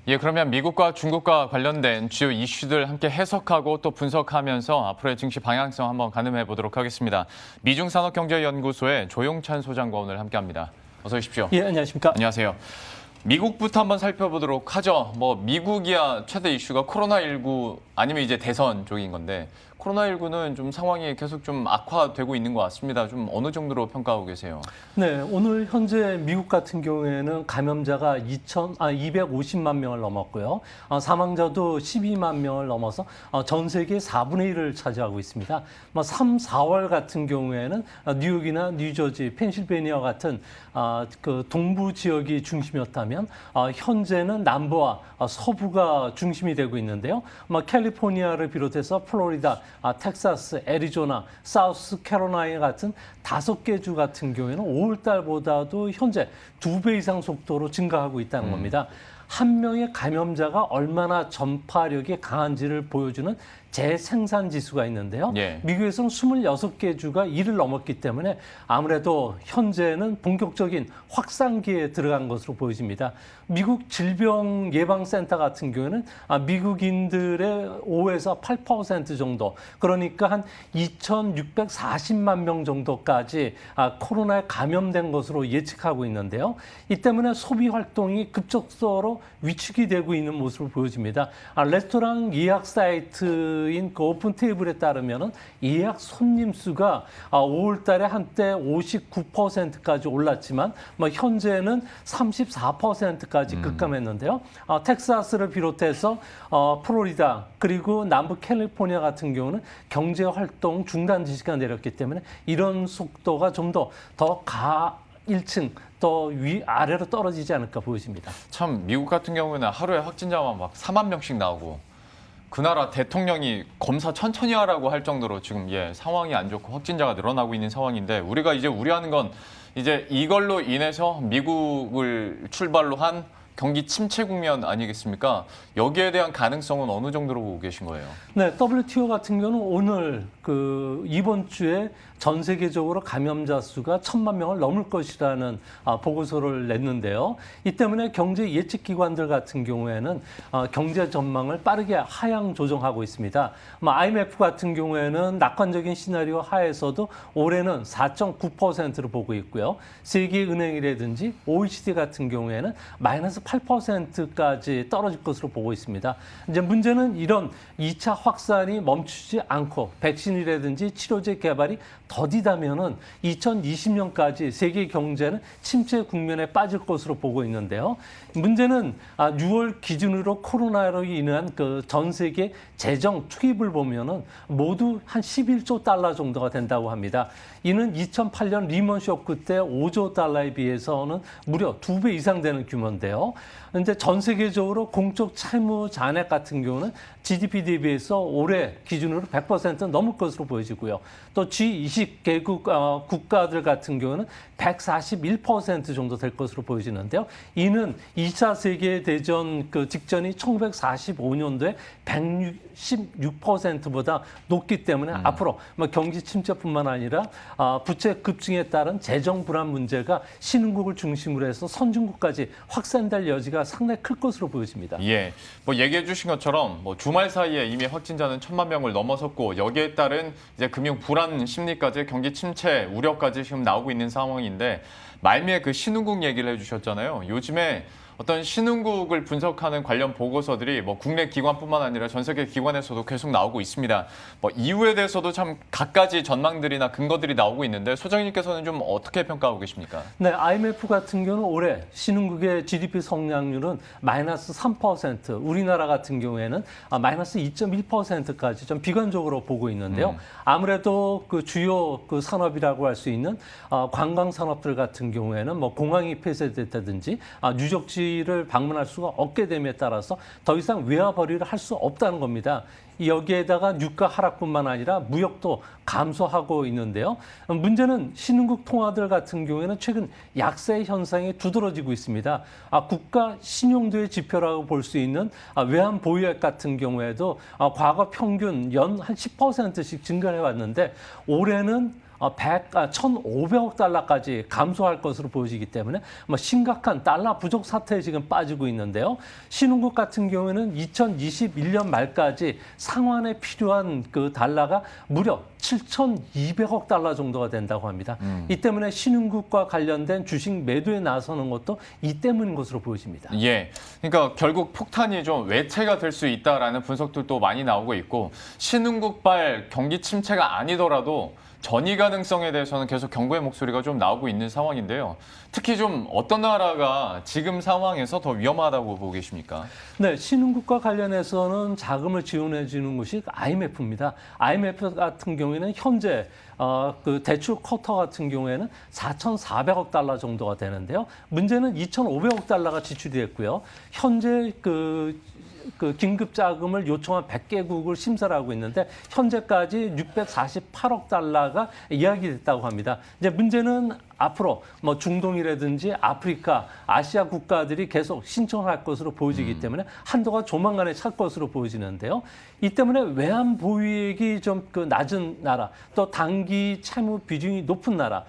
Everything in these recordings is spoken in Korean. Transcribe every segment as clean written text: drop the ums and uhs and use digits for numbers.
예, 그러면 미국과 중국과 관련된 주요 이슈들 함께 해석하고 또 분석하면서 앞으로의 증시 방향성 한번 가늠해 보도록 하겠습니다. 미중산업경제연구소의 조용찬 소장과 오늘 함께합니다. 어서 오십시오. 예, 안녕하십니까? 안녕하세요. 미국부터 한번 살펴보도록 하죠. 미국이야 최대 이슈가 코로나19 아니면 이제 대선 쪽인 건데 코로나19는 좀 상황이 계속 좀 악화되고 있는 것 같습니다. 좀 어느 정도로 평가하고 계세요? 네, 오늘 현재 미국 같은 경우에는 감염자가 250만 명을 넘었고요. 사망자도 12만 명을 넘어서 전 세계 4분의 1을 차지하고 있습니다. 3, 4월 같은 경우에는 뉴욕이나 뉴저지, 펜실베니아 같은 그 동부 지역이 중심이었다면 현재는 남부와 서부가 중심이 되고 있는데요. 캘리포니아를 비롯해서 플로리다, 텍사스, 애리조나, 사우스캐롤라이나 같은 5개 주 같은 경우에는 5월 달보다도 현재 2배 이상 속도로 증가하고 있다는 겁니다. 한 명의 감염자가 얼마나 전파력이 강한지를 보여주는 재생산 지수가 있는데요. 예. 미국에서는 26개 주가 1을 넘었기 때문에 아무래도 현재는 본격적인 확산기에 들어간 것으로 보여집니다. 미국 질병예방센터 같은 경우에는 미국인들의 5에서 8% 정도, 그러니까 한 2,640만 명 정도까지 코로나에 감염된 것으로 예측하고 있는데요. 이 때문에 소비 활동이 급속도로 위축이 되고 있는 모습을 보여집니다. 레스토랑 예약 사이트인 그 오픈 테이블에 따르면은 예약 손님 수가 5월 달에 한때 59%까지 올랐지만 현재는 34%까지 급감했는데요. 텍사스를 비롯해서 플로리다 그리고 남부 캘리포니아 같은 경우는 경제 활동 중단 지시가 내렸기 때문에 이런 속도가 좀 더 1층 더 아래로 떨어지지 않을까 보여집니다. 참 미국 같은 경우는 하루에 확진자만 막 4만 명씩 나오고 그 나라 대통령이 검사 천천히 하라고 할 정도로 지금 상황이 안 좋고 확진자가 늘어나고 있는 상황인데 우리가 이제 우려하는 건 이제 이걸로 인해서 미국을 출발로 한 경기 침체 국면 아니겠습니까? 여기에 대한 가능성은 어느 정도로 보고 계신 거예요? 네, WTO 같은 경우는 오늘 이번 주에 전 세계적으로 감염자 수가 1,000만 명을 넘을 것이라는 보고서를 냈는데요. 이 때문에 경제 예측 기관들 같은 경우에는 경제 전망을 빠르게 하향 조정하고 있습니다. IMF 같은 경우에는 낙관적인 시나리오 하에서도 올해는 4.9%를 보고 있고요. 세계은행이라든지 OECD 같은 경우에는 마이너스 8%까지 떨어질 것으로 보고 있습니다. 이제 문제는 이런 2차 확산이 멈추지 않고 백신이라든지 치료제 개발이 더디다면은 2020년까지 세계 경제는 침체 국면에 빠질 것으로 보고 있는데요. 문제는 6월 기준으로 코로나로 인한 그 전 세계 재정 투입을 보면은 모두 한 11조 달러 정도가 된다고 합니다. 이는 2008년 리먼 쇼크 때 5조 달러에 비해서는 무려 2배 이상 되는 규모인데요. 근데 전 세계적으로 공적 채무 잔액 같은 경우는 GDP 대비해서 올해 기준으로 100% 넘을 것으로 보여지고요. 또 G20개국 국가들 같은 경우는 141% 정도 될 것으로 보여지는데요. 이는 2차 세계대전 그 직전이 1945년도에 116%보다 높기 때문에 앞으로 경기 침체뿐만 아니라 부채 급증에 따른 재정 불안 문제가 신흥국을 중심으로 해서 선진국까지 확산될 여지가 상당히 클 것으로 보여집니다. 예, 얘기해 주신 것처럼 주말 사이에 이미 확진자는 1,000만 명을 넘어섰고 여기에 따른 이제 금융 불안 심리까지 경기 침체 우려까지 지금 나오고 있는 상황인데 말미에 그 신흥국 얘기를 해주셨잖아요. 요즘에 어떤 신흥국을 분석하는 관련 보고서들이 국내 기관뿐만 아니라 전 세계 기관에서도 계속 나오고 있습니다. 이유에 대해서도 참 갖가지 전망들이나 근거들이 나오고 있는데 소장님께서는 좀 어떻게 평가하고 계십니까? 네, IMF 같은 경우는 올해 신흥국의 GDP 성장률은 마이너스 3%, 우리나라 같은 경우에는 마이너스 2.1%까지 좀 비관적으로 보고 있는데요. 아무래도 그 주요 그 산업이라고 할 수 있는 관광 산업들 같은 경우에는 공항이 폐쇄됐다든지 유적지를 방문할 수가 없게 됨에 따라서 더 이상 외화벌이를 할 수 없다는 겁니다. 여기에다가 유가 하락뿐만 아니라 무역도 감소하고 있는데요. 문제는 신흥국 통화들 같은 경우에는 최근 약세 현상이 두드러지고 있습니다. 국가 신용도의 지표라고 볼 수 있는 외환 보유액 같은 경우에도 과거 평균 연 한 10%씩 증가해 왔는데 올해는 1,500억 달러까지 감소할 것으로 보여지기 때문에 뭐 심각한 달러 부족 사태에 지금 빠지고 있는데요. 신흥국 같은 경우에는 2021년 말까지 상환에 필요한 그 달러가 무려 7,200억 달러 정도가 된다고 합니다. 이 때문에 신흥국과 관련된 주식 매도에 나서는 것도 이 때문인 것으로 보여집니다. 예, 그러니까 결국 폭탄이 좀 외채가 될 수 있다라는 분석들도 많이 나오고 있고 신흥국발 경기 침체가 아니더라도 전이 가능성에 대해서는 계속 경고의 목소리가 좀 나오고 있는 상황인데요. 특히 좀 어떤 나라가 지금 상황에서 더 위험하다고 보고 계십니까? 네, 신흥국과 관련해서는 자금을 지원해 주는 것이 IMF입니다. IMF 같은 경우에는 현재 그 대출 쿼터 같은 경우에는 4,400억 달러 정도가 되는데요. 문제는 2,500억 달러가 지출이 됐고요. 현재 그 긴급 자금을 요청한 100개국을 심사를 하고 있는데 현재까지 648억 달러가 이야기됐다고 합니다. 이제 문제는 앞으로 뭐 중동이라든지 아프리카, 아시아 국가들이 계속 신청할 것으로 보여지기 때문에 한도가 조만간에 찰 것으로 보여지는데요. 이 때문에 외환 보유액이 좀 그 낮은 나라, 또 단기 채무 비중이 높은 나라,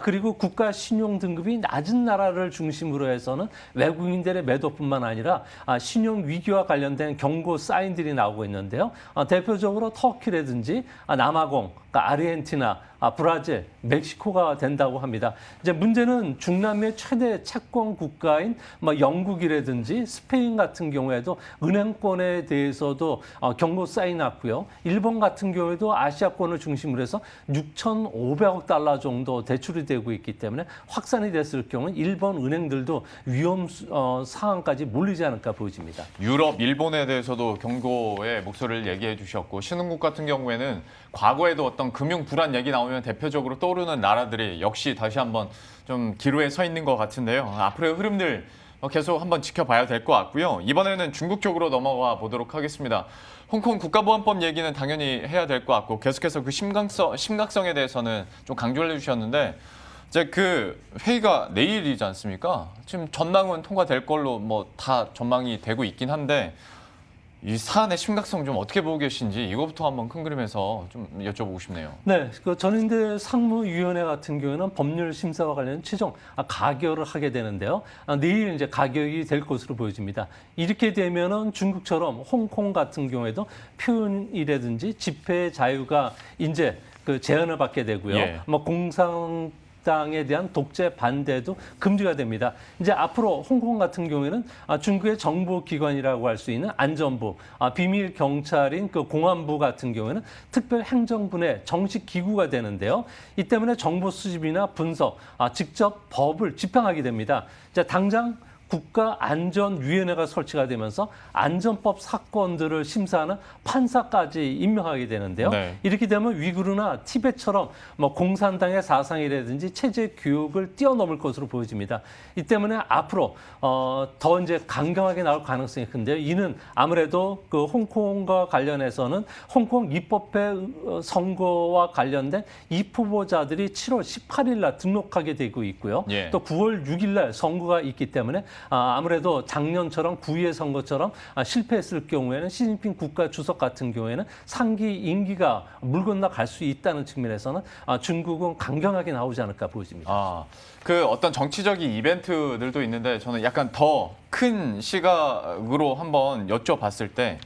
그리고 국가 신용 등급이 낮은 나라를 중심으로 해서는 외국인들의 매도뿐만 아니라 신용 위기와 관련된 경고 사인들이 나오고 있는데요. 대표적으로 터키라든지 남아공, 그러니까 아르헨티나, 브라질, 멕시코가 된다고 합니다. 이제 문제는 중남미의 최대 채권 국가인 뭐 영국이라든지 스페인 같은 경우에도 은행권에 대해서도 경고 사인 났고요. 일본 같은 경우에도 아시아권을 중심으로 해서 6,500억 달러 정도 대출이 되고 있기 때문에 확산이 됐을 경우는 일본 은행들도 위험 상황까지 몰리지 않을까 보여집니다. 유럽, 일본에 대해서도 경고의 목소리를 얘기해 주셨고 신흥국 같은 경우에는 과거에도 어떤 금융 불안 얘기 나오면 대표적으로 떠오르는 나라들이 역시 다시 한번 좀 기로에 서 있는 것 같은데요. 앞으로의 흐름들 계속 한번 지켜봐야 될 것 같고요. 이번에는 중국 쪽으로 넘어가 보도록 하겠습니다. 홍콩 국가보안법 얘기는 당연히 해야 될 것 같고 계속해서 그 심각성에 대해서는 좀 강조를 해주셨는데 이제 그 회의가 내일이지 않습니까? 지금 전망은 통과될 걸로 뭐 다 전망이 되고 있긴 한데 이 사안의 심각성 좀 어떻게 보고 계신지 이거부터 한번 큰 그림에서 좀 여쭤보고 싶네요. 네, 그 전인대 상무위원회 같은 경우에는 법률 심사와 관련 최종 가결을 하게 되는데요. 내일 이제 가결이 될 것으로 보여집니다. 이렇게 되면은 중국처럼 홍콩 같은 경우에도 표현이라든지 집회 자유가 이제 그 제한을 받게 되고요. 예. 뭐 공산당에 대한 독재 반대도 금지가 됩니다. 이제 앞으로 홍콩 같은 경우에는 중국의 정보기관이라고 할 수 있는 안전부, 비밀 경찰인 그 공안부 같은 경우에는 특별 행정부의 정식 기구가 되는데요. 이 때문에 정보 수집이나 분석, 직접 법을 집행하게 됩니다. 이제 당장 국가안전위원회가 설치가 되면서 안전법 사건들을 심사하는 판사까지 임명하게 되는데요. 네. 이렇게 되면 위구르나 티벳처럼 뭐 공산당의 사상이라든지 체제 교육을 뛰어넘을 것으로 보여집니다. 이 때문에 앞으로 더 이제 강경하게 나올 가능성이 큰데요. 이는 아무래도 그 홍콩과 관련해서는 홍콩 입법회 선거와 관련된 입후보자들이 7월 18일 날 등록하게 되고 있고요. 예. 또 9월 6일 날 선거가 있기 때문에 아무래도 작년처럼 9.2의 선거처럼 실패했을 경우에는 시진핑 국가 주석 같은 경우에는 상기 임기가 물 건너 갈 수 있다는 측면에서는 중국은 강경하게 나오지 않을까 보여집니다. 그 어떤 정치적인 이벤트들도 있는데 저는 약간 더 큰 시각으로 한번 여쭤봤을 때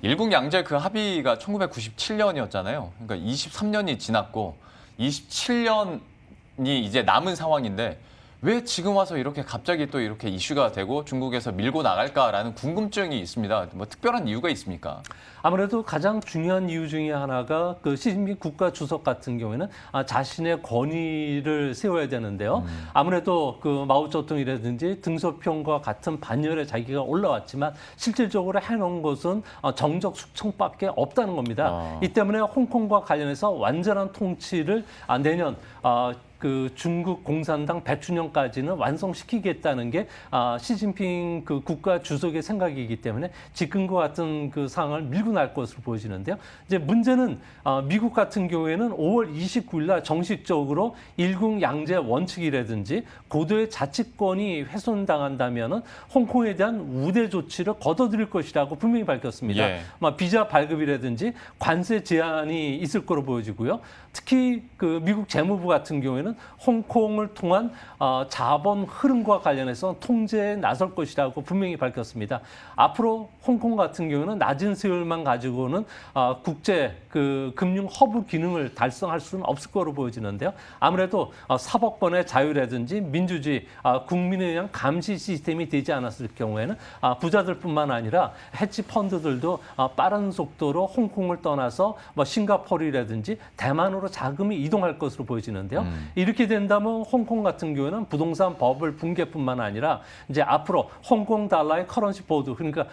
일국 양제 그 합의가 1997년이었잖아요. 그러니까 23년이 지났고 27년이 이제 남은 상황인데 왜 지금 와서 이렇게 갑자기 또 이렇게 이슈가 되고 중국에서 밀고 나갈까라는 궁금증이 있습니다. 뭐 특별한 이유가 있습니까? 아무래도 가장 중요한 이유 중에 하나가 그 시진핑 국가 주석 같은 경우에는 자신의 권위를 세워야 되는데요. 아무래도 그 마오쩌둥이라든지 등소평과 같은 반열에 자기가 올라왔지만 실질적으로 해놓은 것은 정적 숙청밖에 없다는 겁니다. 이 때문에 홍콩과 관련해서 완전한 통치를 내년 그 중국 공산당 100주년까지는 완성시키겠다는 게 시진핑 그 국가 주석의 생각이기 때문에 지금과 같은 그 상황을 밀고 날 것으로 보여지는데요. 이제 문제는 미국 같은 경우에는 5월 29일 날 정식적으로 일국 양제 원칙이라든지 고도의 자치권이 훼손당한다면은 홍콩에 대한 우대 조치를 거둬들일 것이라고 분명히 밝혔습니다. 예. 비자 발급이라든지 관세 제한이 있을 거로 보여지고요. 특히 그 미국 재무부 같은 경우에는 홍콩을 통한 자본 흐름과 관련해서 통제에 나설 것이라고 분명히 밝혔습니다. 앞으로 홍콩 같은 경우는 낮은 세율만 가지고는 국제 그 금융 허브 기능을 달성할 수는 없을 거로 보여지는데요. 아무래도 사법권의 자유라든지 민주주의, 국민에 대한 감시 시스템이 되지 않았을 경우에는 부자들뿐만 아니라 헤지 펀드들도 빠른 속도로 홍콩을 떠나서 싱가포르라든지 대만으로 자금이 이동할 것으로 보여지는데요. 이렇게 된다면 홍콩 같은 경우는 부동산 버블 붕괴뿐만 아니라 이제 앞으로 홍콩 달러의 커런시 보드, 그러니까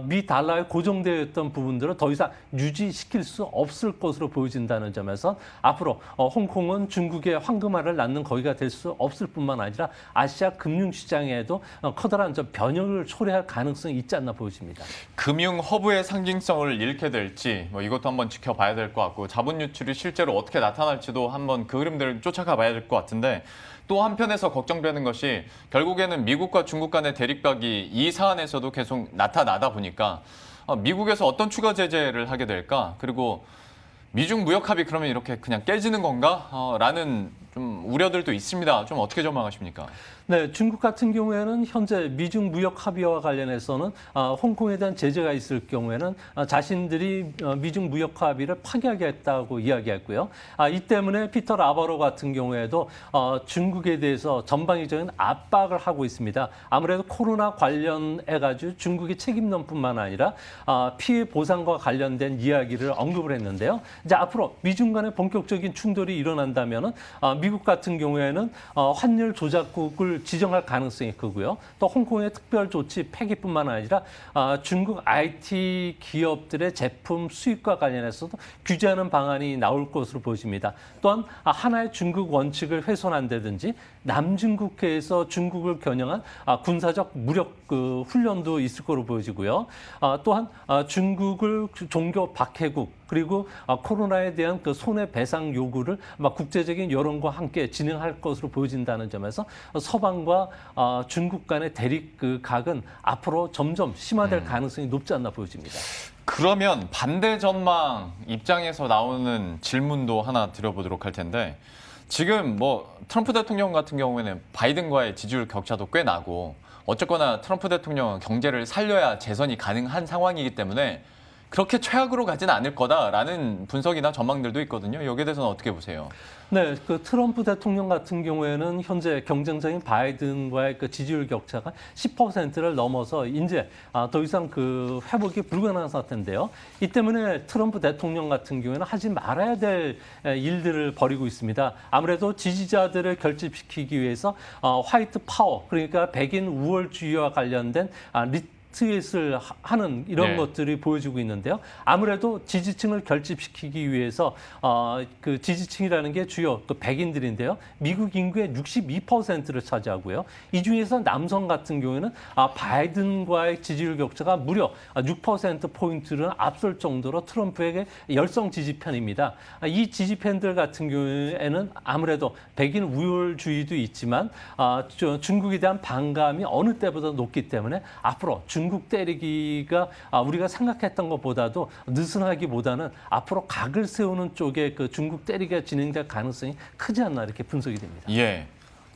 미 달러에 고정되어 있던 부분들을 더 이상 유지시킬 수 없을 것으로 보여진다는 점에서 앞으로 홍콩은 중국의 황금알을 낳는 거기가 될 수 없을 뿐만 아니라 아시아 금융시장에도 커다란 변형을 초래할 가능성이 있지 않나 보여집니다. 금융 허브의 상징성을 잃게 될지 이것도 한번 지켜봐야 될 것 같고 자본 유출이 실제로 어떻게 나타날지도 한번 그 흐름들을 쫓아가 봐야 될 것 같은데 또 한편에서 걱정되는 것이 결국에는 미국과 중국 간의 대립각이 이 사안에서도 계속 나타나다 보니까 미국에서 어떤 추가 제재를 하게 될까? 그리고 미중 무역 합의 그러면 이렇게 그냥 깨지는 건가? 라는 좀 우려들도 있습니다. 좀 어떻게 전망하십니까? 네, 중국 같은 경우에는 현재 미중 무역 합의와 관련해서는 홍콩에 대한 제재가 있을 경우에는 자신들이 미중 무역 합의를 파기하겠다고 이야기했고요. 이 때문에 피터 라버로 같은 경우에도 중국에 대해서 전방위적인 압박을 하고 있습니다. 아무래도 코로나 관련해가지고 중국의 책임론뿐만 아니라 피해 보상과 관련된 이야기를 언급을 했는데요. 이제 앞으로 미중 간의 본격적인 충돌이 일어난다면은 미국 같은 경우에는 환율 조작국을 지정할 가능성이 크고요. 또 홍콩의 특별 조치 폐기뿐만 아니라 중국 IT 기업들의 제품 수입과 관련해서도 규제하는 방안이 나올 것으로 보입니다. 또한 하나의 중국 원칙을 훼손한다든지 남중국해에서 중국을 겨냥한 군사적 무력 훈련도 있을 거로 보여지고요. 또한 중국을 종교 박해국 그리고 코로나에 대한 그 손해배상 요구를 국제적인 여론과 함께 진행할 것으로 보여진다는 점에서 서방과 중국 간의 대립 각은 앞으로 점점 심화될 가능성이 높지 않나 보여집니다. 그러면 반대 전망 입장에서 나오는 질문도 하나 드려보도록 할 텐데 지금 트럼프 대통령 같은 경우에는 바이든과의 지지율 격차도 꽤 나고 어쨌거나 트럼프 대통령은 경제를 살려야 재선이 가능한 상황이기 때문에 그렇게 최악으로 가지는 않을 거다라는 분석이나 전망들도 있거든요. 여기에 대해서는 어떻게 보세요? 네, 그 트럼프 대통령 같은 경우에는 현재 경쟁자인 바이든과의 그 지지율 격차가 10%를 넘어서 이제 더 이상 그 회복이 불가능한 상태인데요. 이 때문에 트럼프 대통령 같은 경우에는 하지 말아야 될 일들을 벌이고 있습니다. 아무래도 지지자들을 결집시키기 위해서 화이트 파워, 그러니까 백인 우월주의와 관련된 트윗을 하는 이런 것들이 보여지고 있는데요. 아무래도 지지층을 결집시키기 위해서 그 지지층이라는 게 주요 또 백인들인데요. 미국 인구의 62%를 차지하고요. 이 중에서 남성 같은 경우에는 바이든과의 지지율 격차가 무려 6%포인트를 앞설 정도로 트럼프에게 열성 지지편입니다. 이 지지팬들 같은 경우에는 아무래도 백인 우월주의도 있지만 중국에 대한 반감이 어느 때보다 높기 때문에 앞으로 중국 때리기가 우리가 생각했던 것보다도 느슨하기보다는 앞으로 각을 세우는 쪽에 그 중국 때리기가 진행될 가능성이 크지 않나 이렇게 분석이 됩니다. 예.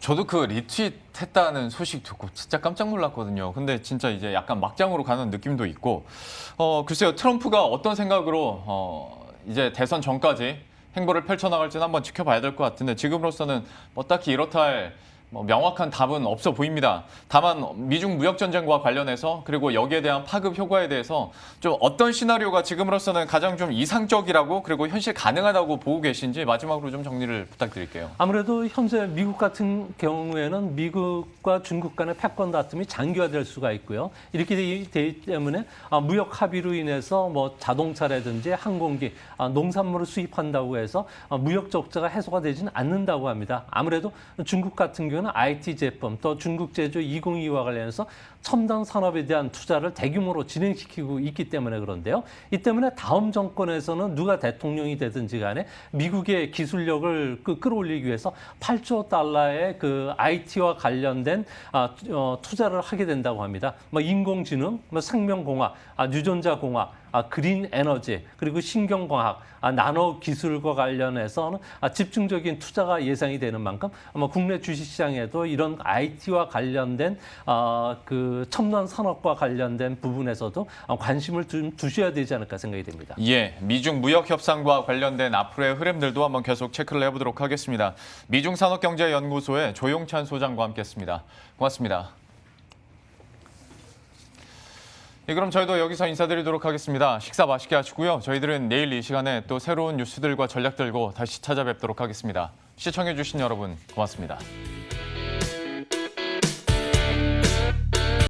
저도 그 리트윗 했다는 소식 듣고 진짜 깜짝 놀랐거든요. 근데 진짜 이제 약간 막장으로 가는 느낌도 있고, 글쎄요, 트럼프가 어떤 생각으로 이제 대선 전까지 행보를 펼쳐나갈지는 한번 지켜봐야 될 것 같은데 지금으로서는 딱히 이렇다 할 뭐 명확한 답은 없어 보입니다. 다만 미중 무역 전쟁과 관련해서 그리고 여기에 대한 파급 효과에 대해서 좀 어떤 시나리오가 지금으로서는 가장 좀 이상적이라고 그리고 현실 가능하다고 보고 계신지 마지막으로 좀 정리를 부탁드릴게요. 아무래도 현재 미국 같은 경우에는 미국과 중국 간의 패권 다툼이 장기화될 수가 있고요. 이렇게 되기 때문에 무역 합의로 인해서 뭐 자동차라든지 항공기, 농산물을 수입한다고 해서 무역 적자가 해소가 되지는 않는다고 합니다. 아무래도 중국 같은 경우는 IT 제품 또 중국 제조 2025와 관련해서 첨단 산업에 대한 투자를 대규모로 진행시키고 있기 때문에 그런데요. 이 때문에 다음 정권에서는 누가 대통령이 되든지 간에 미국의 기술력을 끌어올리기 위해서 8조 달러의 그 IT와 관련된 투자를 하게 된다고 합니다. 뭐 인공지능, 뭐 생명공학, 유전자공학, 그린 에너지, 그리고 신경과학, 나노 기술과 관련해서는 집중적인 투자가 예상이 되는 만큼 아마 국내 주식시장에도 이런 IT와 관련된 그 첨단 산업과 관련된 부분에서도 관심을 좀 두셔야 되지 않을까 생각이 됩니다. 예, 미중 무역 협상과 관련된 앞으로의 흐름들도 한번 계속 체크를 해보도록 하겠습니다. 미중산업경제연구소의 조용찬 소장과 함께했습니다. 고맙습니다. 네, 그럼 저희도 여기서 인사드리도록 하겠습니다. 식사 맛있게 하시고요. 저희들은 내일 이 시간에 또 새로운 뉴스들과 전략 들고 다시 찾아뵙도록 하겠습니다. 시청해주신 여러분 고맙습니다.